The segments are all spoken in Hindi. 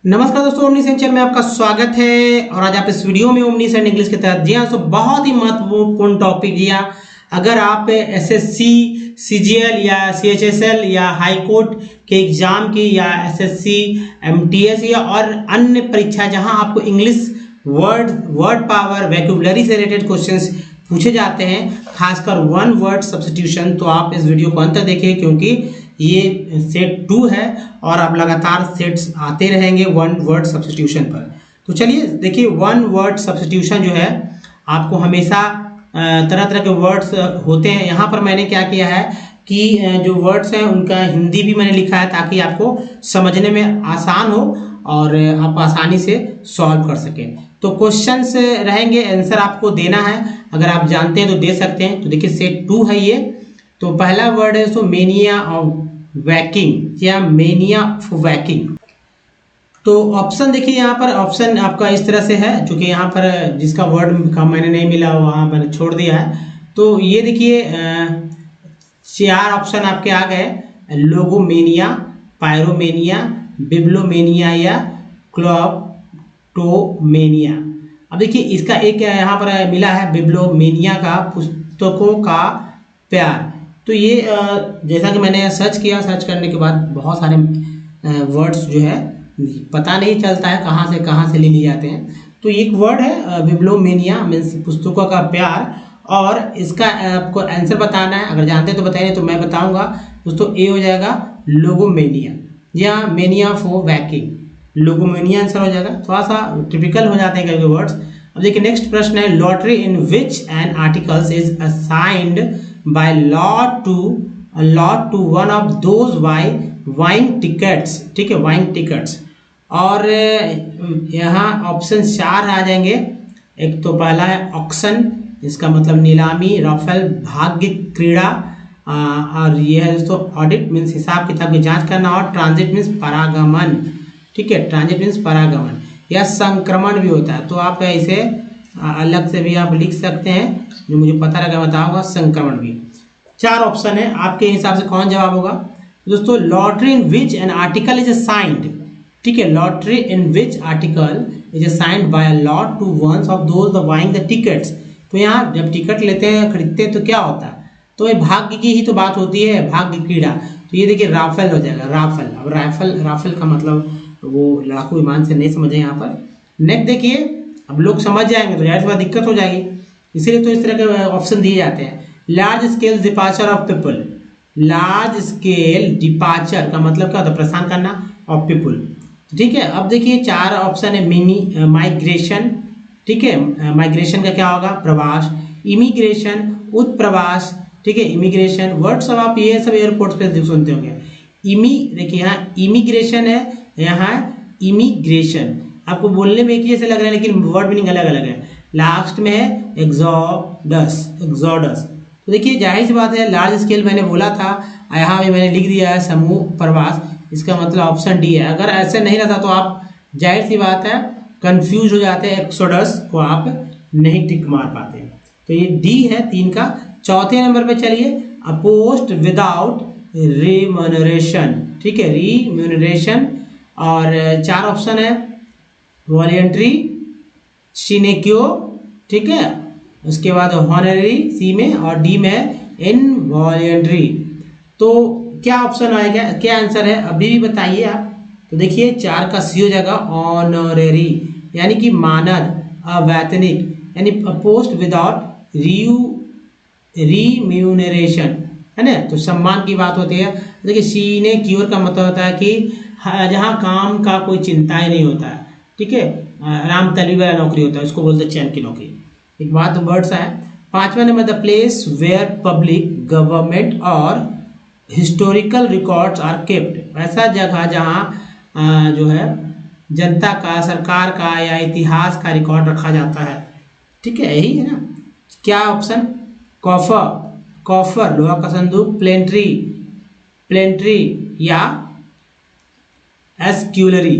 नमस्कार दोस्तों, ओमनी सेंचर में आपका स्वागत है। और आज आप इस वीडियो में ओमनी सेंट इंग्लिश के तहत जी हाँ तो बहुत ही महत्वपूर्ण टॉपिक जी हाँ, अगर आप एसएससी सीजीएल या सीएचएसएल या हाई कोर्ट के एग्जाम की या एसएससी एमटीएस या और अन्य परीक्षा जहां आपको इंग्लिश वर्ड पावर वैक्यूबलरी से रिलेटेड क्वेश्चंस पूछे जाते हैं, खासकर वन वर्ड सब्स्टिट्यूशन, तो आप इस वीडियो को अंत तक देखिए क्योंकि ये सेट 2 है और अब लगातार सेट्स आते रहेंगे वन वर्ड सब्स्टिट्यूशन पर। तो चलिए देखिए, वन वर्ड सब्स्टिट्यूशन जो है आपको हमेशा तरह तरह के वर्ड्स होते हैं। यहाँ पर मैंने क्या किया है कि जो वर्ड्स हैं उनका हिंदी भी मैंने लिखा है ताकि आपको समझने में आसान हो और आप आसानी से सॉल्व कर सकें। तो क्वेश्चंस रहेंगे, आंसर आपको देना है, अगर आप जानते हैं तो दे सकते हैं। तो देखिए सेट 2 है ये। तो पहला वर्ड है सो मेनिया ऑफ वैकिंग या मेनिया ऑफ वैकिंग। तो ऑप्शन देखिए, यहाँ पर ऑप्शन आपका इस तरह से है, चूंकि यहाँ पर जिसका वर्ड का मैंने नहीं मिला वहाँ मैंने छोड़ दिया है। तो ये देखिए 4 ऑप्शन आपके आ गए, लोगोमेनिया, पायरोमेनिया, बिब्लोमेनिया या क्लॉप्टोमेनिया। अब देखिए इसका एक यहाँ पर मिला है बिब्लोमेनिया का पुस्तकों का प्यार। तो ये जैसा कि मैंने सर्च किया, सर्च करने के बाद बहुत सारे वर्ड्स जो है पता नहीं चलता है कहाँ से ले लिए जाते हैं। तो एक वर्ड है बिब्लोमेनिया मीन्स पुस्तकों का प्यार, और इसका आपको आंसर बताना है। अगर जानते हैं तो बताइए, तो मैं बताऊंगा दोस्तों। ए हो जाएगा लोगोमेनिया या मेनिया फॉर वैकिंग, लोगोमेनिया आंसर हो जाएगा। थोड़ा सा टिपिकल हो जाते हैं कई वर्ड्स। अब देखिए नेक्स्ट प्रश्न है, lottery in which N articles is assigned by lot to one of those wine tickets, ठीक है, वाइन टिकट्स। और यहाँ ऑप्शन 4 आ जाएंगे। एक तो पहला है ऑक्शन, इसका मतलब नीलामी, राफेल भाग्य क्रीड़ा, और ये है दोस्तों ऑडिट मीन्स हिसाब किताब की जांच करना, और ट्रांजिट मीन्स परागमन, ठीक है, ट्रांजिट मीन्स परागमन या संक्रमण भी होता है। तो आप इसे अलग से भी आप लिख सकते हैं, जो मुझे पता लगा बताऊंगा, संक्रमण भी। 4 ऑप्शन है, आपके हिसाब से कौन जवाब होगा दोस्तों? Lottery in which an article is assigned, ठीक है, lottery in which article is assigned by a lot to ones of those buying the tickets. तो यहाँ जब टिकट लेते हैं, खरीदते हैं, तो क्या होता है? तो ये भाग्य की ही तो बात होती है, भाग्य क्रीड़ा। तो ये देखिए राफेल हो जाएगा, राफेल। अब राफेल का मतलब वो लड़ाकू विमान से नहीं समझे यहाँ पर। नेक्स्ट देखिए, अब लोग समझ जाएंगे तो जाहिर सी बात दिक्कत हो जाएगी, इसीलिए तो इस तरह के ऑप्शन दिए जाते हैं। Large scale departure of people, large scale departure का मतलब क्या होता है? प्रस्थान करना, ऑफ पीपल, ठीक है। अब देखिए 4 ऑप्शन है, मिनी माइग्रेशन, ठीक है, माइग्रेशन का क्या होगा? प्रवास, इमिग्रेशन, उत्प्रवास, ठीक है, इमिग्रेशन। वर्ड सब आप ये सब एयरपोर्ट पे सुनते होंगे। देखिए यहाँ इमिग्रेशन है, यहाँ इमिग्रेशन। आपको बोलने में एक ही जैसे लग रहा है लेकिन वर्ड मीनिंग अलग अलग है। लास्ट में है एग्जॉडस। तो देखिए जाहिर सी बात है, लार्ज स्केल मैंने बोला था, यहाँ भी मैंने लिख दिया है समूह प्रवास, इसका मतलब ऑप्शन डी है। अगर ऐसे नहीं रहता तो आप जाहिर सी बात है कंफ्यूज हो जाते हैं, एक्सोडस को आप नहीं टिक मार पाते। तो ये डी है 3 का। चौथे नंबर पे चलिए, अ पोस्ट विदाउट रिम्यूनरेशन, ठीक है, रिम्यूनरेशन। और 4 ऑप्शन है, वॉलेंट्री, सिनेक्यो, ठीक है, उसके बाद हॉनररी सी में, और डी में इनवॉलेंट्री। तो क्या ऑप्शन आएगा, क्या आंसर है अभी भी बताइए आप। तो देखिए 4 का सी हो जाएगा ऑनररी, यानी कि मानद, अवैतनिक, यानी पोस्ट विदाउट रिम्यूनरेशन, है ना। तो सम्मान की बात होती है। देखिए सिनेक्योर का मतलब होता है कि जहाँ काम का कोई चिंता ही नहीं होता है, ठीक है, आराम तली वाला नौकरी होता है, उसको बोलते हैं चैन की नौकरी। एक बात वर्ड्स है। 5वां number, the place where public government और हिस्टोरिकल रिकॉर्ड्स आर केप्ट, ऐसा जगह जहाँ जो है जनता का, सरकार का या इतिहास का रिकॉर्ड रखा जाता है, ठीक है, यही है ना। क्या ऑप्शन? कॉफर लोहा का संदूक, प्लेंट्री या एस्क्यूलरी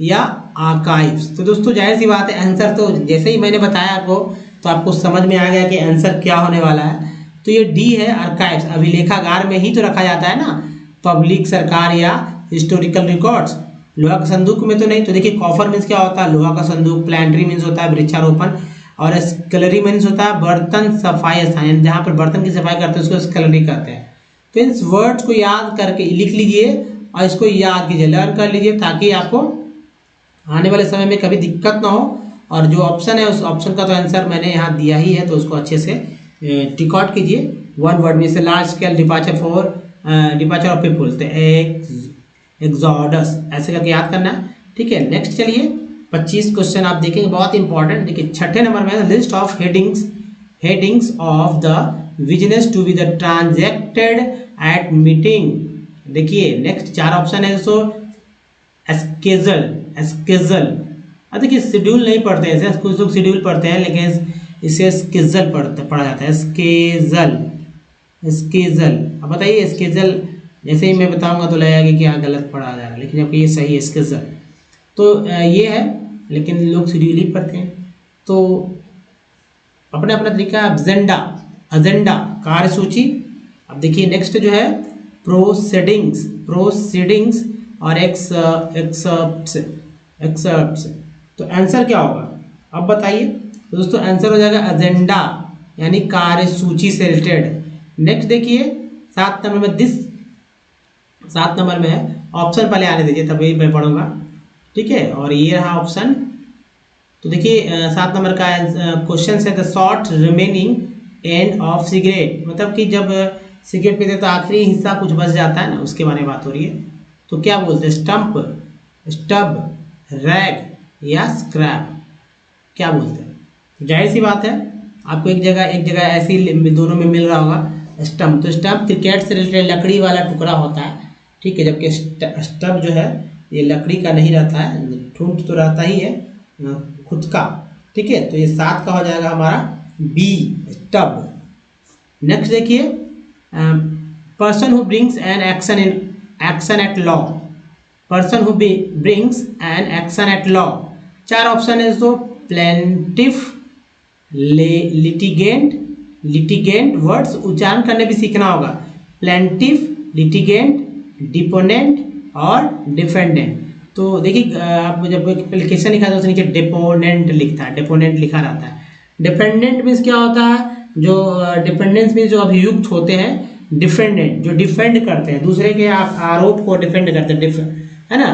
या आर्काइव्स। तो दोस्तों जाहिर सी बात है, आंसर तो जैसे ही मैंने बताया आपको तो आपको समझ में आ गया कि आंसर क्या होने वाला है। तो ये डी है, आर्काइव्स। अभिलेखागार में ही तो रखा जाता है ना, पब्लिक, सरकार या हिस्टोरिकल रिकॉर्ड्स। लोहा का संदूक में तो नहीं। तो देखिए कॉफर मीन्स क्या होता है, लोहा का संदूक। प्लांट्री मीन्स होता है वृक्षारोपण, और स्कलरी मीन्स होता है बर्तन सफाई स्थान, जहाँ पर बर्तन की सफाई करते हैं उसको स्कलरी कहते हैं। तो इन वर्ड्स को याद करके लिख लीजिए और इसको याद कीजिए, लर्न कर लीजिए, ताकि आपको आने वाले समय में कभी दिक्कत ना हो। और जो ऑप्शन है उस ऑप्शन का तो आंसर मैंने यहाँ दिया ही है, तो उसको अच्छे से टिक आउट कीजिए। वन वर्ड में से large scale departure for departure of people, तो एग्जॉडस ऐसे करके याद करना है, ठीक है। नेक्स्ट चलिए 25 क्वेश्चन आप देखेंगे, बहुत इंपॉर्टेंट। देखिए छठे नंबर में list of headings of the business to be the transacted at meeting. देखिए नेक्स्ट 4 ऑप्शन है दोस्तों, स्केजल। अब देखिए शेड्यूल नहीं पढ़ते हैं, कुछ लोग शेड्यूल पढ़ते हैं, लेकिन इसे स्केजल पढ़ा जाता है, स्केजल। अब बताइए स्केजल, जैसे ही मैं बताऊंगा तो लगेगा कि यहाँ गलत पढ़ा जा रहा है, लेकिन जबकि ये सही है स्केजल। तो ये है, लेकिन लोग शेड्यूल ही पढ़ते हैं। तो अपना अपना तरीका, एजेंडा कार्यसूची। अब देखिए नेक्स्ट जो है प्रोसीडिंग्स और एक्सर्प्ट्स। तो आंसर क्या होगा अब बताइए। तो दोस्तों आंसर हो जाएगा एजेंडा, यानी कार्यसूची से रिलेटेड। नेक्स्ट देखिए 7 नंबर में ऑप्शन पहले आने दीजिए, तभी मैं पढ़ूंगा, ठीक है। और ये रहा ऑप्शन। तो देखिए 7 नंबर का क्वेश्चन है the short remaining end of cigarette, मतलब कि जब सिगरेट पीते तो आखिरी हिस्सा कुछ बच जाता है ना, उसके बारे में बात हो रही है। तो क्या बोलते हैं, स्टब, रैग या स्क्रैप, क्या बोलते हैं। तो जाहिर सी बात है आपको एक जगह ऐसी दोनों में मिल रहा होगा स्टम्प। तो स्टम्प क्रिकेट से रिलेटेड लकड़ी वाला टुकड़ा होता है, ठीक है, जबकि स्टब जो है ये लकड़ी का नहीं रहता है, ठूंठ तो रहता ही है खुद का, ठीक है। तो ये 7 का हो जाएगा हमारा बी, स्टब। नेक्स्ट देखिए person who brings an action at law, person who brings an action at law. 4 option है तो प्लेंटिफ, लिटिगेंट वर्ड्स उच्चारण करने भी सीखना होगा। प्लेंटिफ, लिटिगेंट, डिपोनेंट और डिफेंडेंट। तो देखिए आप जब एप्लीकेशन लिखा था उसके नीचे डिपोनेंट लिखता है, डिपोनेंट लिखा रहता है। डिफेंडेंट मीन्स क्या होता है, जो डिपेंडेंस मीन्स जो अभियुक्त होते हैं। डिफेंडेंट जो डिफेंड करते हैं, दूसरे के आरोप को डिफेंड करते हैं, है ना,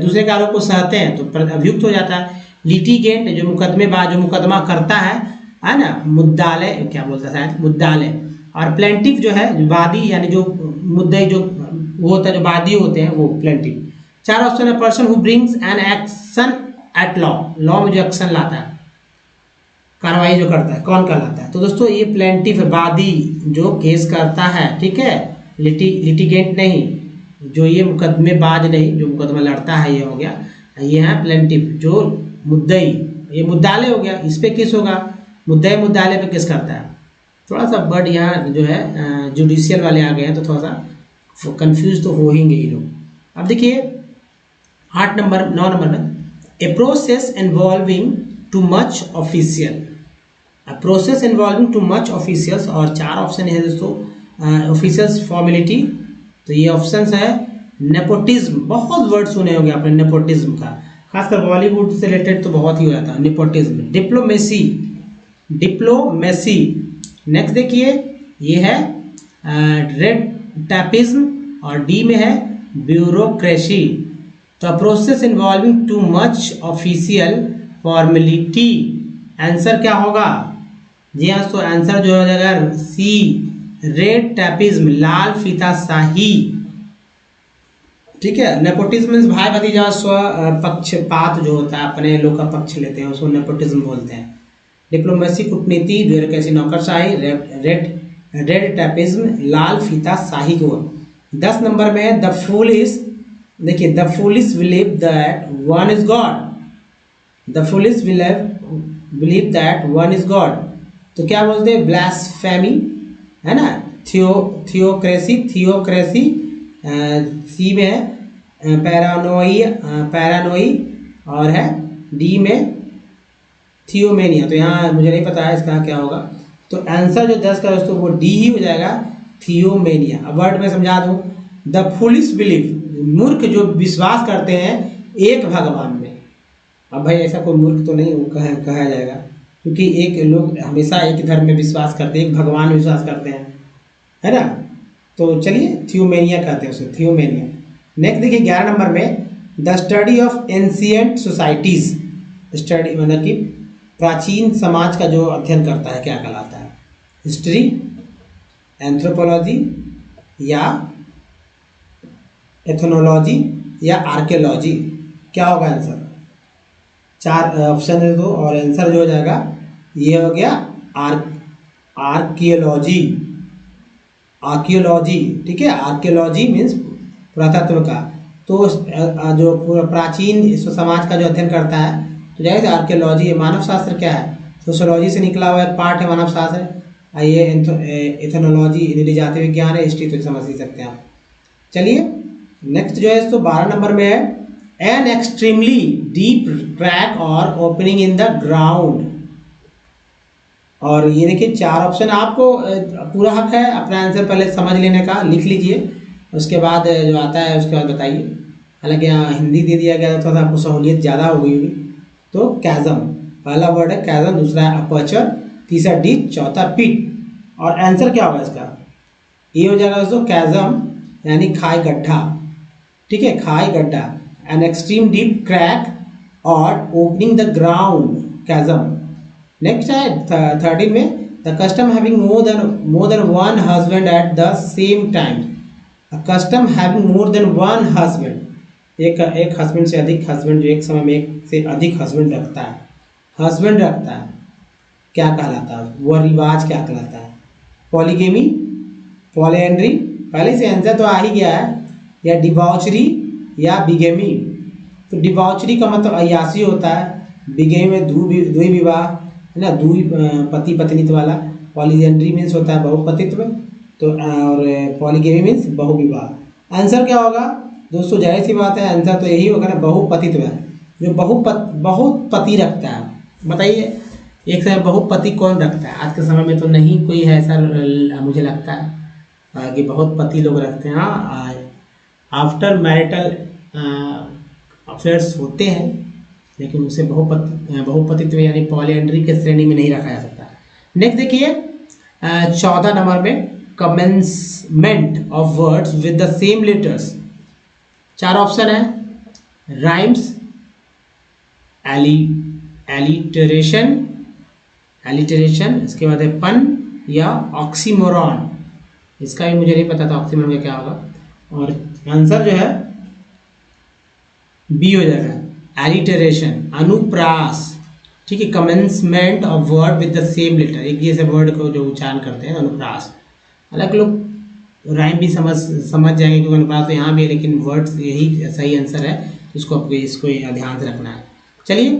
दूसरे के आरोप को सहते हैं, तो अभियुक्त हो जाता है। लिटिगेंट जो मुकदमेबाज, जो मुकदमा करता है ना, मुद्दालय क्या बोलता है शायद, मुद्दालय। और प्लेंटिफ जो है वादी, यानी जो मुद्दे जो वो होता है, जो वादी होते हैं, वो प्लेंटिफ। 4 ऑप्शन है person who brings an action at law, law में जो एक्शन लाता है, कार्रवाई जो करता है, कौन कहलाता है। तो दोस्तों ये प्लेंटिफ वादी जो केस करता है, ठीक है, लिटिगेंट नहीं, जो ये मुकदमेबाज नहीं, जो मुकदमा लड़ता है, ये हो गया, ये है प्लेंटिफ जो मुद्दई, ये मुद्दालय हो गया, इस पे केस होगा, मुद्दालय पे केस करता है। थोड़ा सा वर्ड यहाँ जो है जुडिशियल वाले आ गए हैं, तो थोड़ा सा कंफ्यूज तो हो ही गए लोग। अब देखिए 9 नंबर में a process involving too much official, process involving too much officials. और 4 ऑप्शन है दोस्तों ऑफिशियल्स, फॉर्मेलिटी। तो ये ऑप्शन है नेपोटिज्म, बहुत वर्ड सुने होंगे आपने नेपोटिज्म का, खासकर बॉलीवुड से रिलेटेड तो बहुत ही हो जाता है नेपोटिज्म। डिप्लोमेसी। नेक्स्ट देखिए ये है रेड टैपिज्म, और डी में है ब्यूरोक्रेसी। तो process involving too much official formality, answer क्या होगा जी हाँ। तो आंसर जो हो जाएगा सी, रेड टैपिज्म, लाल फीताशाही, ठीक है। नेपोटिज्म मीन्स भाई भतीजा स्व पक्षपात जो होता है, अपने लोग का पक्ष लेते हैं, उसको नेपोटिज्म बोलते हैं। डिप्लोमेसी कूटनीति, ब्यूरोक्रेसी नौकरशाही, रेड टैपिज्म लाल फीताशाही को। 10 नंबर में है द फूलिश। देखिए the foolish believe that one is God, the foolish believe that one is God. तो क्या बोलते हैं, ब्लास्फेमी, है ना, थियोक्रेसी, सी में है पैरानोई, और है डी में थियोमेनिया। तो यहाँ मुझे नहीं पता है इसका क्या होगा, तो आंसर जो 10 का दोस्तों वो डी ही हो जाएगा, थियोमेनिया। अब वर्ड में समझा दूँ, द फूलिश बिलीव, मूर्ख जो विश्वास करते हैं एक भगवान में। अब भाई ऐसा कोई मूर्ख तो नहीं कहा जाएगा, क्योंकि एक लोग हमेशा एक धर्म में विश्वास करते हैं, एक भगवान में विश्वास करते हैं, है ना। तो चलिए थियोमेनिया कहते हैं उसे, थियोमेनिया। नेक्स्ट देखिए 11 नंबर में, the study of ancient societies. Study मतलब कि प्राचीन समाज का जो अध्ययन करता है क्या कहलाता है? हिस्ट्री, एंथ्रोपोलॉजी या एथनोलॉजी या आर्कियोलॉजी? क्या होगा आंसर? 4 ऑप्शन दे दो और आंसर जो हो जाएगा ये हो गया आर्कियोलॉजी। आर्कियोलॉजी, ठीक है। आर्कियोलॉजी मीन्स पुरातत्व का। तो जो प्राचीन समाज का जो अध्ययन करता है तो जाहिर है आर्कियोलॉजी। मानव शास्त्र क्या है? सोशियोलॉजी से निकला हुआ एक पार्ट है मानव शास्त्र। आइए एथनोलॉजी नीली जाति विज्ञान है, हिस्ट्री तो समझ ही सकते हैं आप। चलिए नेक्स्ट जो है तो 12 नंबर में है, एन एक्सट्रीमली डीप क्रैक और ओपनिंग इन द ग्राउंड। और ये देखिए 4 ऑप्शन, आपको पूरा हक है अपना आंसर पहले समझ लेने का, लिख लीजिए, उसके बाद जो आता है उसके बाद बताइए। हालांकि यहाँ हिंदी दे दिया गया था, थोड़ा आपको सहूलियत ज़्यादा हो गई होगी। तो कैज़म, पहला वर्ड है कैज़म, दूसरा है अपर्चर, तीसरा डीप, चौथा पिट। और आंसर क्या होगा इसका? ये हो जाएगा दोस्तों कैज़म, यानी खाई गड्ढा, ठीक है, खाई गड्ढा। एन एक्सट्रीम डीप क्रैक और ओपनिंग द ग्राउंड, कैज़म। नेक्स्ट है 13 में, the custom having more than one husband at the same time. Custom having more than one husband, एक हस्बैंड से अधिक हस्बैंड, जो एक समय में एक से अधिक हस्बैंड रखता है, क्या कहलाता है? वह रिवाज क्या कहलाता है? पॉलीगेमी, पॉलीएंड्री, पहले से आंसर तो आ ही गया है, या डिबॉचरी या बिगेमी। तो डिबॉचरी का मतलब अय्यासी होता है, बिगेमी में द्वि विवाह है ना, पति पत्नीत्व वाला। पॉलीएंड्री मीन्स होता है बहुपतित्व, तो और पॉलीगेमी मीन्स बहुविवाह। आंसर क्या होगा दोस्तों? जाहिर सी बात है आंसर तो यही होगा ना, बहुपतित्व है, जो बहुत पति रखता है। बताइए एक समय बहुपति कौन रखता है? आज के समय में तो नहीं कोई है ऐसा, मुझे लगता है कि बहुत पति लोग रखते हैं। हाँ, आफ्टर मैरिटल अफेयर्स होते हैं, लेकिन उसे बहुपतित्व यानी पॉलीएंड्री के श्रेणी में नहीं रखा जा सकता। नेक्स्ट देखिए 14 नंबर में, commencement of words with the same letters. 4 option है, राइम्स, एलिटरेशन, इसके बाद है पन या ऑक्सीमोरॉन। इसका भी मुझे नहीं पता था ऑक्सीमोरॉन का क्या होगा। और आंसर जो है बी हो जाएगा, एलिटरेशन, अनुप्रास, ठीक है। Commencement of word with the same letter, एक जैसे वर्ड को जो उच्चारण करते हैं, अनुप्रास। अलग लोग राइम भी समझ जाएंगे क्योंकि अनुप्रास तो यहाँ भी है, लेकिन वर्ड्स यही सही आंसर है, इसको इसको ध्यान से रखना है। चलिए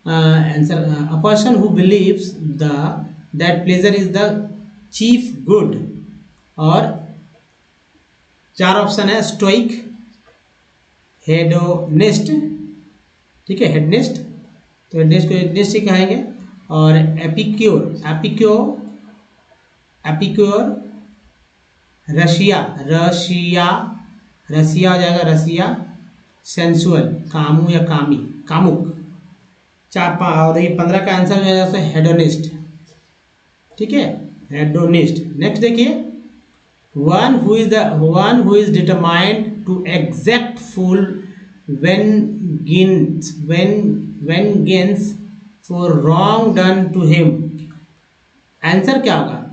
answer, a person who believes that pleasure is the chief good. और 4 ऑप्शन है, स्टोइक, हेडोनिस्ट, ठीक है, हेडनिस्ट, तो हेडनिस्ट को हेडनिस्ट ही कहेंगे। और एपिक्योर, रशिया हो जाएगा, रसिया, सेंसुअल, कामू या कामुक। 15 का आंसर जो है हेडोनिस्ट, ठीक है, हेडोनिस्ट। नेक्स्ट देखिए, one who is determined to exact full vengeance for wrong done to him. Answer क्या होगा?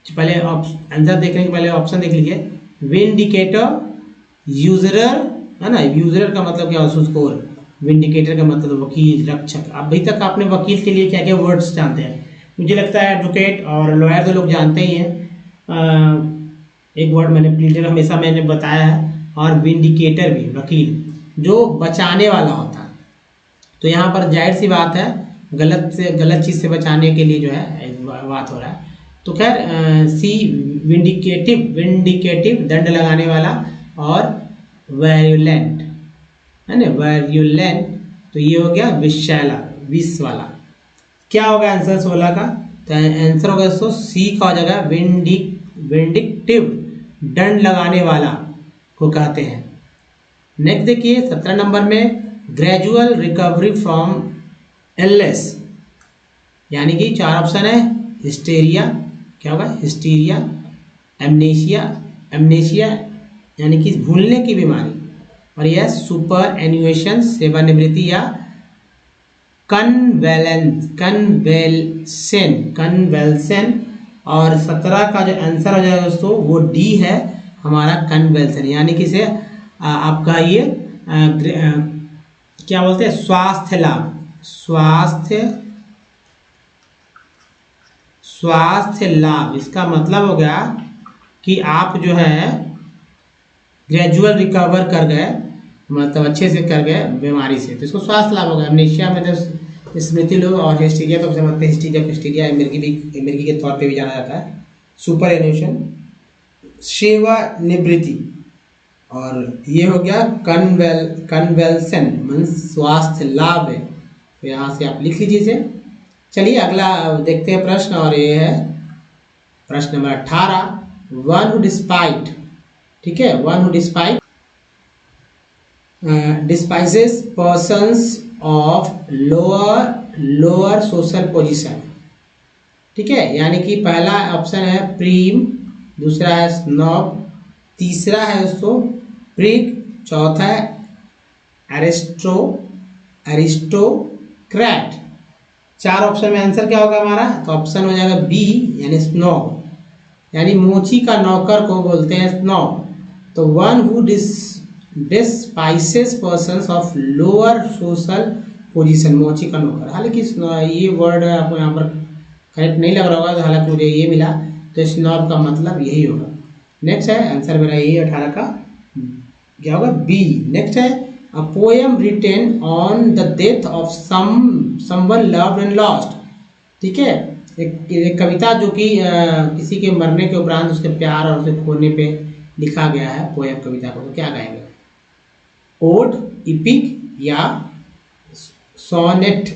पहले आंसर देखने के पहले ऑप्शन देख लीजिए, विंडिकेटर, यूजरर, है ना, यूजरर का मतलब क्या होता है? विंडिकेटर का मतलब वकील, रक्षक। अभी तक आपने वकील के लिए क्या क्या वर्ड्स जानते हैं? मुझे लगता है एडवोकेट और लॉयर तो लोग जानते ही हैं। एक वर्ड मैंने मैंने बताया है, और विंडिकेटर भी, वकील जो बचाने वाला होता है। तो यहाँ पर जाहिर सी बात है गलत चीज़ से बचाने के लिए जो है बात हो रहा है। तो खैर सी, विंडिकेटिव दंड लगाने वाला, और वायलेंट, है ना, वायलेंट, तो ये हो गया विषैला, विष वाला। क्या होगा आंसर 16 का? तो आंसर होगा दोस्तों सी का हो जाएगा, विंडिक्टिव, दंड लगाने वाला को कहते हैं। नेक्स्ट देखिए 17 नंबर में, ग्रेजुअल रिकवरी फ्रॉम इलनेस, यानी कि 4 ऑप्शन है। हिस्टेरिया, क्या होगा? हिस्टीरिया, एमनेशिया, एमनेशिया यानी कि भूलने की बीमारी, और यह सुपर एन्यूएशन, सेवानिवृत्ति या कन्वेल्सन। और 17 का जो आंसर हो जाएगा दोस्तों वो डी है हमारा, कन्वेल्सन, यानी कि से आपका ये क्या बोलते हैं, स्वास्थ्य लाभ, स्वास्थ्य लाभ। इसका मतलब हो गया कि आप जो है ग्रेजुअल रिकवर कर गए, मतलब अच्छे से कर गए बीमारी से, तो इसको स्वास्थ्य लाभ होगा। एमनेशिया में तो स्मृति लोग, और हिस्टीरिया तो समझते हैं, हिस्टीरिया मिर्गी के तौर पे भी जाना जाता है। सुपर एन्यूएशन, सेवानिवृत्ति, और ये हो गया कन्वेल्सन, मीन स्वास्थ्य लाभ है। तो यहाँ से आप लिख लीजिए इसे। चलिए अगला देखते हैं प्रश्न, और ये है प्रश्न नंबर 18। वन हु डिस्पाइट, ठीक है, one who despite despises persons of lower social position, ठीक है, यानी कि पहला ऑप्शन है प्रीम, दूसरा है स्नॉब, तीसरा है दोस्तों प्रिग, चौथा है एरिस्टोक्रेट। 4 ऑप्शन में आंसर क्या होगा हमारा? तो ऑप्शन हो जाएगा बी, यानी स्नॉब, यानी मोची का नौकर को बोलते हैं स्नॉब। तो one who despises persons of lower social position, मोची का नौकर। हालांकि ये वर्ड आपको यहाँ पर करेक्ट नहीं लग रहा होगा, तो हालांकि मुझे ये मिला, तो स्नॉब का मतलब यही होगा। नेक्स्ट है आंसर मेरा यही 18 का क्या होगा? बी। नेक्स्ट है a poem written on the death of someone loved and lost, ठीक है, एक कविता जो कि किसी के मरने के उपरांत उसके प्यार और उसके खोने पे लिखा गया है, पोएम कविता को, तो क्या कहेंगे? ओड, इपिक या सोनेट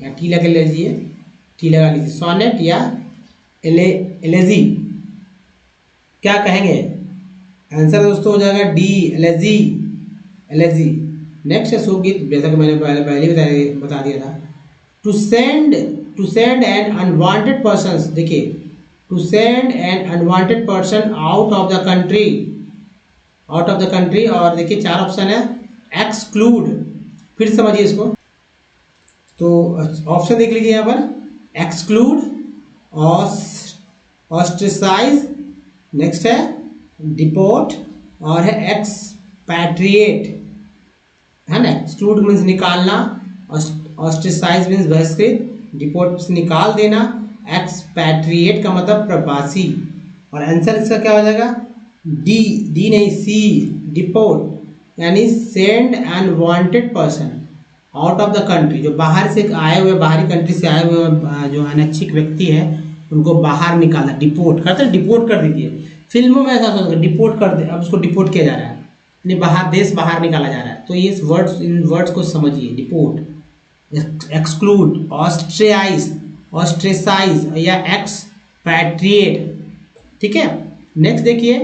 या टी लगा लीजिए, सोनेट या एलेजी, क्या कहेंगे? आंसर दोस्तों हो जाएगा डी, एलेजी। नेक्स्ट है शोकगीत, जैसा कि मैंने पहले बता दिया था। To send an unwanted person, देखिए, to send an unwanted person out of the country, और देखिए 4 ऑप्शन है। एक्सक्लूड, फिर समझिए इसको, तो ऑप्शन देख लीजिए यहाँ पर, एक्सक्लूड, ऑस्ट्रेसाइज, नेक्स्ट है डिपोर्ट, और है एक्सपैट्रिएट, है ना। एक्सक्लूड मीन्स निकालना, ऑस्ट्रेसाइज मीन्स बहिष्कृत, डिपोर्ट मीन्स निकाल देना, एक्सपैट्रिएट का मतलब प्रवासी। और आंसर इसका क्या हो जाएगा? डी नहीं, सी, डिपोर्ट, यानी send unwanted person out of the country, जो बाहर से आए हुए, बाहरी कंट्री से आए हुए जो अनैच्छिक व्यक्ति है उनको बाहर निकाला, डिपोर्ट करते, डिपोर्ट कर दीजिए। फिल्मों में ऐसा होता है, डिपोर्ट कर दे, अब उसको डिपोर्ट किया जा रहा है, यानी बाहर, देश बाहर निकाला जा रहा है। तो ये इन वर्ड्स को समझिए, डिपोर्ट, एक्सक्लूड, ऑस्ट्रेसाइज या एक्सपैट्रिएट, ठीक है। नेक्स्ट देखिए,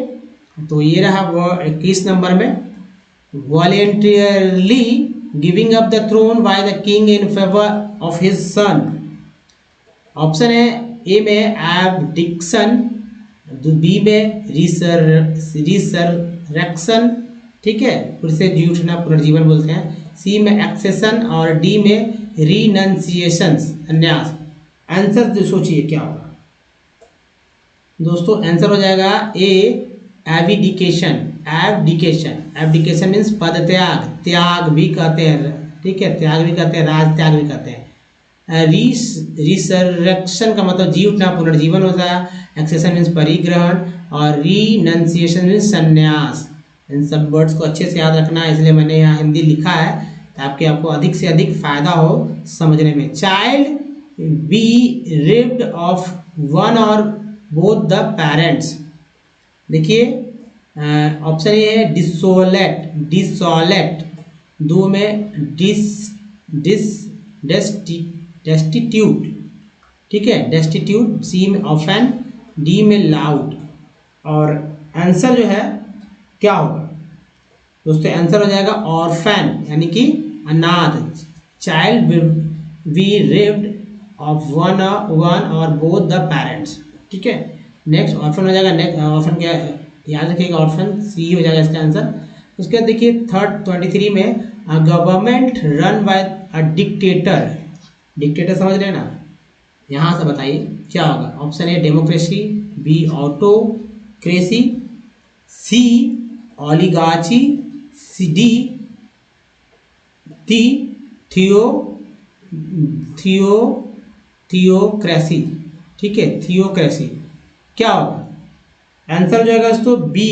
तो ये रहा 21 नंबर में, voluntarily giving up the throne by the king in favour of his son. Option है ए में एब्डिक्शन, बी में रिसरेक्शन, ठीक है, फिर से जूठना पुनर्जीवन बोलते हैं, सी में एक्सेशन, और डी में रिनंसिएशन, संन्यास। आंसर सोचिए क्या होगा दोस्तों? आंसर हो जाएगा ए, एबिडिकेशन। एब्डिकेशन मीन्स पद त्याग, त्याग भी कहते हैं, ठीक है, त्याग भी कहते हैं, राज त्याग भी कहते हैं। रिसरेक्शन का मतलब जी उठना, पुनर्जीवन होता है। एक्सेशन मीन्स परिग्रहण, और रिनंसिएशन मीन्स संन्यास। इन सब वर्ड्स को अच्छे से याद रखना है, इसलिए मैंने यहाँ हिंदी लिखा है ताकि आपको अधिक से अधिक फायदा हो समझने में। Child be ripped off one और बोथ द पेरेंट्स, देखिए ऑप्शन ए है डिसोलेट, दो में डेस्टिट्यूट, ठीक है, डेस्टिट्यूट, सी में ऑफेन, डी में लाउड। और आंसर जो है क्या होगा? दोस्तों आंसर हो जाएगा ऑर्फन, यानी कि अनाथ। चाइल्ड बी रिव्ड ऑफ वन और बोथ द पेरेंट्स। ठीक है, नेक्स्ट ऑर्फन हो जाएगा। नेक्स्ट ऑर्फन क्या याद रखिएगा, ऑर्फन सी हो जाएगा इसका आंसर। उसके बाद देखिए थर्ड 23 में government run by a dictator. Dictator समझ रहे हैं ना, यहाँ से बताइए क्या होगा। Option A democracy, B autocracy, C oligarchy, C D theocracy. ठीक है, थियोक्रेसी क्या होगा आंसर हो जाएगा दोस्तों बी,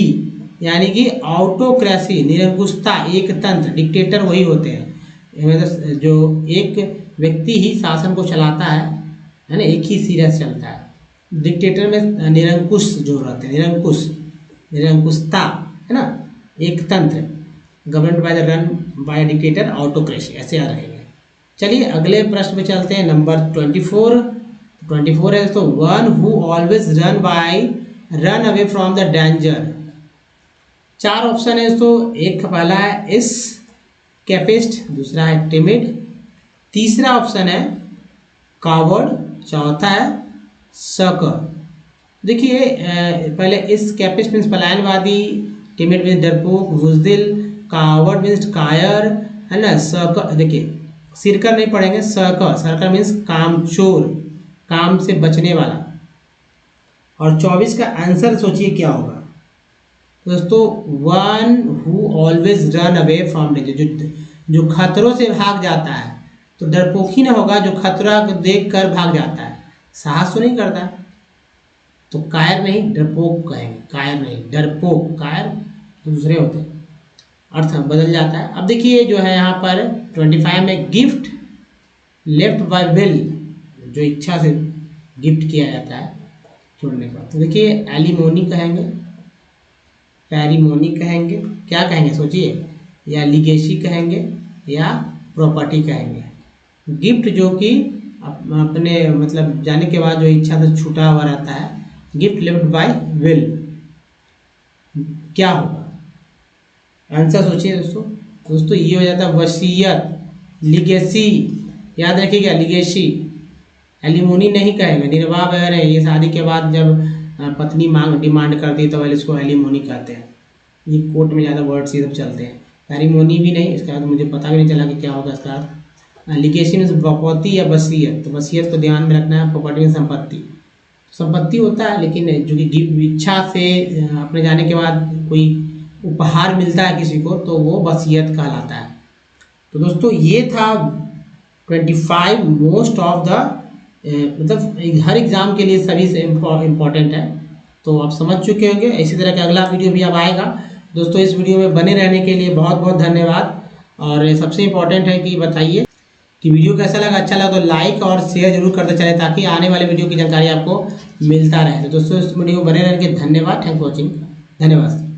यानी कि ऑटोक्रेसी, निरंकुशता, एक तंत्र। डिक्टेटर वही होते हैं मतलब जो एक व्यक्ति ही शासन को चलाता है ना, एक ही सिरे से चलता है। डिक्टेटर में निरंकुश जो रहते हैं, निरंकुशता है ना, एक तंत्र। Government by the run by dictator, autocracy, ऐसे याद रखेंगे। चलिए अगले प्रश्न पे चलते हैं, नंबर 24 है तो one who always run away from the danger. 4 option है तो एक पहला है एस्केपिस्ट, दूसरा है टिमिड, तीसरा ऑप्शन है कावर्ड, चौथा है सर्कर। देखिए पहले एस्केपिस्ट मीन्स पलायनवादी, टिमिड मीन्स डरपोक, बुज़दिल, कावर्ड मीन्स कायर, है ना। सर्कर, देखिए सिरकर नहीं पढ़ेंगे, सर्कर मीन्स कामचोर, काम से बचने वाला। और 24 का आंसर सोचिए क्या होगा दोस्तों, one who always run away from danger, जो खतरों से भाग जाता है। तो डरपोक ही ना होगा जो खतरा देख कर भाग जाता है, साहस तो नहीं करता। तो कायर नहीं डरपोक कहेंगे, कायर नहीं डरपोक, कायर दूसरे होते हैं, अर्थ बदल जाता है। अब देखिए जो है यहाँ पर 25 में गिफ्ट लेफ्ट बाय विल, जो इच्छा से गिफ्ट किया जाता है छोड़ने के बाद। तो देखिए एलिमोनी कहेंगे, पैरिमोनी कहेंगे, क्या कहेंगे सोचिए, या लीगेसी कहेंगे या प्रॉपर्टी कहेंगे। गिफ्ट जो कि अपने मतलब जाने के बाद जो इच्छा से छूटा हुआ रहता है, गिफ्ट लेफ्ट बाय विल, क्या होगा आंसर सोचिए दोस्तों ये हो जाता है वसीयत, लीगेसी, याद रखिएगा लीगेसी। एलिमोनी नहीं कहेंगे, निर्वाह वगैरह है, ये शादी के बाद जब पत्नी डिमांड करती है तो पहले इसको एलिमोनी कहते हैं। ये कोर्ट में ज़्यादा वर्ड्स ये सब चलते हैं। पैरिमोनी भी नहीं, इसका अर्थ मुझे पता भी नहीं चला कि क्या होगा इसका अर्थ। लीगेसी में प्रॉपर्टी या वसीयत, तो वसीयत को ध्यान में रखना है। प्रॉपर्टी में संपत्ति होता है, लेकिन जो कि इच्छा से अपने जाने के बाद कोई उपहार मिलता है किसी को, तो वो वसीयत कहलाता है। तो दोस्तों ये था 25 मोस्ट ऑफ द मतलब हर एग्ज़ाम के लिए सभी से इम्पॉर्टेंट है। तो आप समझ चुके होंगे। इसी तरह का अगला वीडियो भी अब आएगा। दोस्तों इस वीडियो में बने रहने के लिए बहुत बहुत धन्यवाद। और सबसे इम्पॉर्टेंट है कि बताइए कि वीडियो कैसा लगा, अच्छा लगा तो लाइक और शेयर जरूर करते चले, ताकि आने वाले वीडियो की जानकारी आपको मिलता रहे। तो दोस्तों इस वीडियो में बने रहने के धन्यवाद। थैंक फॉर वॉचिंग, धन्यवाद।